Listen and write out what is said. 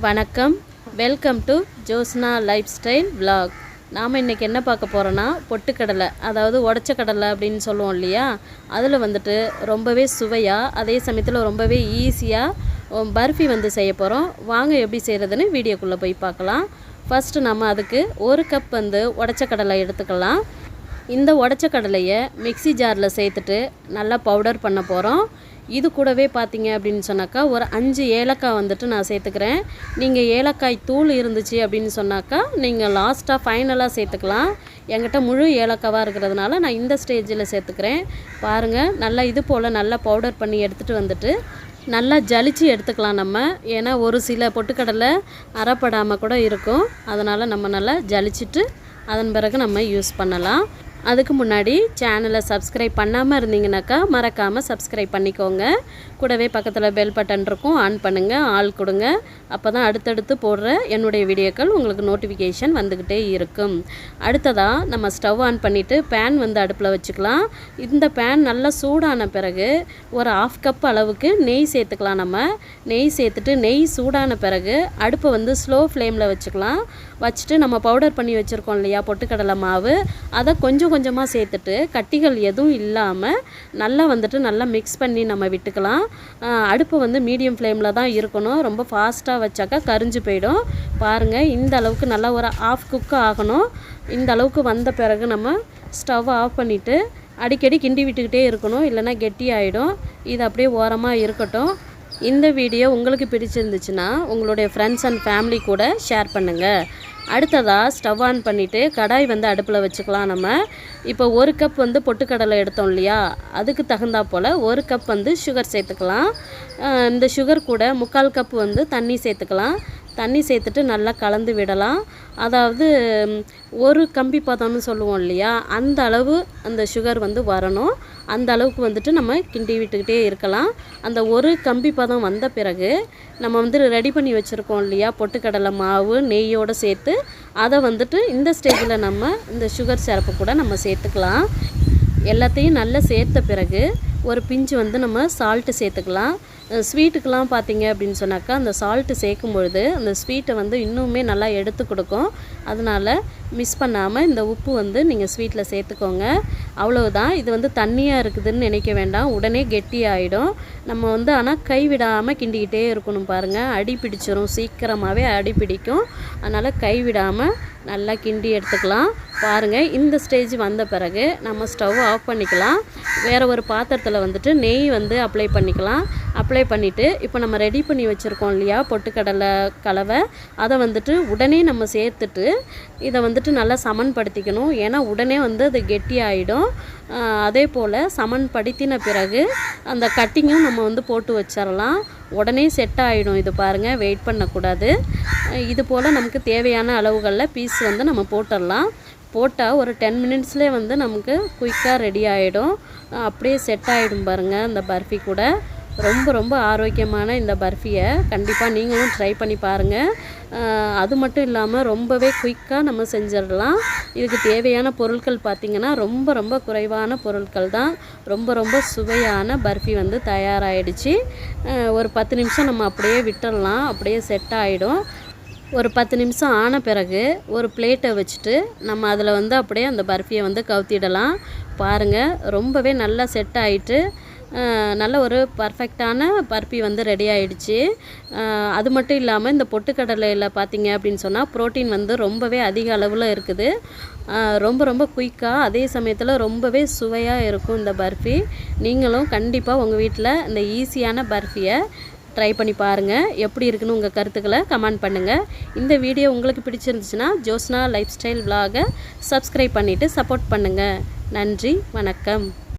வணக்கம், welcome to Joshna life style vlog. நாம் இன்றைக்கி என்ன பார்க்க போகிறோன்னா பொட்டுக்கடலை, அதாவது உடச்ச கடலை அப்படின்னு சொல்லுவோம் இல்லையா, அதில் வந்துட்டு ரொம்பவே சுவையாக அதே சமயத்தில் ரொம்பவே ஈஸியாக பர்ஃபி வந்து செய்ய போகிறோம். வாங்க எப்படி செய்கிறதுன்னு வீடியோக்குள்ளே போய் பார்க்கலாம். ஃபஸ்ட்டு நம்ம அதுக்கு 1 கப் வந்து உடச்ச கடலை எடுத்துக்கலாம். இந்த உடச்ச கடலையை மிக்ஸி ஜாரில் சேர்த்துட்டு நல்லா பவுடர் பண்ண போகிறோம். இது கூடவே பார்த்தீங்க அப்படின்னு சொன்னாக்கா ஒரு 5 ஏலக்காய் வந்துட்டு நான் சேர்த்துக்கிறேன். நீங்கள் ஏலக்காய் தூள் இருந்துச்சு அப்படின்னு சொன்னாக்கா நீங்கள் லாஸ்ட்டாக ஃபைனலாக சேர்த்துக்கலாம். என்கிட்ட முழு ஏலக்காவாக இருக்கிறதுனால நான் இந்த ஸ்டேஜில் சேர்த்துக்கிறேன். பாருங்கள், நல்லா இது போல் நல்லா பவுடர் பண்ணி எடுத்துகிட்டு வந்துட்டு நல்லா ஜலிச்சு எடுத்துக்கலாம் நம்ம. ஏன்னா ஒரு சில பொட்டுக்கடலை அரைப்படாமல் கூட இருக்கும், அதனால் நம்ம நல்லா ஜலிச்சுட்டு அதன் பிறகு நம்ம யூஸ் பண்ணலாம். அதுக்கு முன்னாடி சேனலை சப்ஸ்கிரைப் பண்ணாமல் இருந்தீங்கன்னாக்கா மறக்காமல் சப்ஸ்கிரைப் பண்ணிக்கோங்க. கூடவே பக்கத்தில் பெல் பட்டன் இருக்கும், ஆன் பண்ணுங்கள், ஆள் கொடுங்க. அப்போ தான் அடுத்தடுத்து போடுற என்னுடைய வீடியோக்கள் உங்களுக்கு நோட்டிஃபிகேஷன் வந்துக்கிட்டே இருக்கும். அடுத்ததாக நம்ம ஸ்டவ் ஆன் பண்ணிவிட்டு பேன் வந்து அடுப்பில் வச்சுக்கலாம். இந்த பேன் நல்லா சூடான பிறகு ஒரு 1/2 கப் அளவுக்கு நெய் சேர்த்துக்கலாம். நம்ம நெய் சேர்த்துட்டு நெய் சூடான பிறகு அடுப்பை வந்து ஸ்லோ ஃப்ளேமில் வச்சுக்கலாம். வச்சுட்டு நம்ம பவுடர் பண்ணி வச்சுருக்கோம் இல்லையா பொட்டுக்கடலை மாவு, அதை கொஞ்சம் கொஞ்சமாக சேர்த்துட்டு கட்டிகள் எதுவும் இல்லாமல் நல்லா வந்துட்டு நல்லா மிக்ஸ் பண்ணி நம்ம விட்டுக்கலாம். அடுப்பு வந்து மீடியம் ஃப்ளேமில் தான் இருக்கணும். ரொம்ப ஃபாஸ்ட்டாக வச்சாக்கா கரிஞ்சு போயிடும். பாருங்கள், இந்த அளவுக்கு நல்லா ஒரு 1/2 குக் ஆகணும். இந்த அளவுக்கு வந்த பிறகு நம்ம ஸ்டவ் ஆஃப் பண்ணிவிட்டு அடிக்கடி கிண்டி விட்டுக்கிட்டே இருக்கணும், இல்லைன்னா கெட்டி ஆகிடும். இது அப்படியே ஓரமாக இருக்கட்டும். இந்த வீடியோ உங்களுக்கு பிடிச்சிருந்துச்சுன்னா உங்களுடைய ஃப்ரெண்ட்ஸ் அண்ட் ஃபேமிலி கூட ஷேர் பண்ணுங்கள். அடுத்ததாக ஸ்டவ் ஆன் பண்ணிவிட்டு கடாய் வந்து அடுப்பில் வச்சுக்கலாம். நம்ம இப்போ 1 கப் வந்து பொட்டுக்கடலை எடுத்தோம் இல்லையா, அதுக்கு தகுந்தா போல் 1 கப் வந்து சுகர் சேர்த்துக்கலாம். இந்த சுகர் கூட 3/4 கப் வந்து தண்ணி சேர்த்துக்கலாம். தண்ணி சேர்த்துட்டு நல்லா கலந்து விடலாம். அதாவது ஒரு கம்பி பதம்னு சொல்லுவோம் இல்லையா, அந்த அளவு அந்த சுகர் வந்து வரணும். அந்த அளவுக்கு வந்துட்டு நம்ம கிண்டி விட்டுக்கிட்டே இருக்கலாம். அந்த ஒரு கம்பி பதம் வந்த பிறகு நம்ம வந்து ரெடி பண்ணி வச்சுருக்கோம் இல்லையா பொட்டுக்கடலை மாவு நெய்யோடு சேர்த்து, அதை வந்துட்டு இந்த ஸ்டேஜில் நம்ம இந்த சுகர் சிரப்பு கூட நம்ம சேர்த்துக்கலாம். எல்லாத்தையும் நல்லா சேர்த்த பிறகு ஒரு பிஞ்சு வந்து நம்ம சால்ட்டு சேர்த்துக்கலாம். ஸ்வீட்டுக்கெலாம் பார்த்தீங்க அப்படின்னு சொன்னாக்கா அந்த சால்ட்டு சேர்க்கும் பொழுது அந்த ஸ்வீட்டை வந்து இன்னுமே நல்லா எடுத்து கொடுக்கும். அதனால் மிஸ் பண்ணாமல் இந்த உப்பு வந்து நீங்கள் ஸ்வீட்டில் சேர்த்துக்கோங்க. அவ்வளவுதான். இது வந்து தண்ணியாக இருக்குதுன்னு நினைக்க வேண்டாம், உடனே கெட்டி ஆகிடும். நம்ம வந்து ஆனால் கைவிடாமல் கிண்டிக்கிட்டே இருக்கணும். பாருங்கள், அடி பிடிச்சிரும், சீக்கிரமாகவே அடி பிடிக்கும். அதனால் கைவிடாமல் நல்லா கிண்டி எடுத்துக்கலாம். பாருங்கள், இந்த ஸ்டேஜ் வந்த பிறகு நம்ம ஸ்டவ் ஆஃப் பண்ணிக்கலாம். வேறு ஒரு பாத்திரத்தில் வந்துட்டு நெய் வந்து அப்ளை பண்ணிக்கலாம். அப்ளை பண்ணிவிட்டு இப்போ நம்ம ரெடி பண்ணி வச்சுருக்கோம் இல்லையா பொட்டுக்கடலை கலவை, அதை வந்துட்டு உடனே நம்ம சேர்த்துட்டு இதை வந்துட்டு நல்லா சமன்படுத்திக்கணும். ஏன்னா உடனே வந்து அது கெட்டி ஆகிடும். அதே போல் சமன்படுத்தின பிறகு அந்த கட்டிங்கும் நம்ம வந்து போட்டு வச்சிடலாம். உடனே செட் ஆகிடும். இது பாருங்கள், வெயிட் பண்ணக்கூடாது. இது போல் நமக்கு தேவையான அளவுகளில் பீஸ் வந்து நம்ம போட்டுடலாம். போட்டால் ஒரு 10 மினிட்ஸ்லேயே வந்து நமக்கு குயிக்காக ரெடி ஆகிடும். அப்படியே செட் ஆகிடும் பாருங்கள். இந்த பர்ஃபி கூட ரொம்ப ரொம்ப ஆரோக்கியமான இந்த பர்ஃபியை கண்டிப்பாக நீங்களும் ட்ரை பண்ணி பாருங்கள். அது மட்டும் இல்லாமல் ரொம்பவே குயிக்காக நம்ம செஞ்சிடலாம். இதுக்கு தேவையான பொருட்கள் பார்த்திங்கன்னா ரொம்ப ரொம்ப குறைவான பொருட்கள் தான். ரொம்ப ரொம்ப சுவையான பர்ஃபி வந்து தயாராகிடுச்சு. ஒரு 10 நிமிஷம் நம்ம அப்படியே விட்டுடலாம், அப்படியே செட் ஆகிடும். ஒரு 10 நிமிஷம் ஆன பிறகு ஒரு பிளேட்டை வச்சுட்டு நம்ம அதில் வந்து அப்படியே அந்த பர்ஃபியை வந்து கவுத்திடலாம். பாருங்கள், ரொம்பவே நல்லா செட் ஆகிட்டு நல்ல ஒரு பர்ஃபெக்டான பர்ஃபி வந்து ரெடி ஆகிடுச்சு. அது மட்டும் இல்லாமல் இந்த பொட்டுக்கடலையில் பார்த்திங்க அப்படின்னு சொன்னால் ப்ரோட்டீன் வந்து ரொம்பவே அதிக அளவில் இருக்குது. ரொம்ப ரொம்ப குயிக்காக அதே சமயத்தில் ரொம்பவே சுவையாக இருக்கும் இந்த பர்ஃபி. நீங்களும் கண்டிப்பாக உங்கள் வீட்டில் இந்த ஈஸியான பர்ஃபியை ட்ரை பண்ணி பாருங்கள். எப்படி இருக்குன்னு உங்கள் கருத்துக்களை கமெண்ட் பண்ணுங்கள். இந்த வீடியோ உங்களுக்கு பிடிச்சிருந்துச்சுன்னா ஜோஸ்னா லைஃப் ஸ்டைல் vlog-ஐ சப்ஸ்கிரைப் பண்ணிவிட்டு சப்போர்ட் பண்ணுங்கள். நன்றி, வணக்கம்.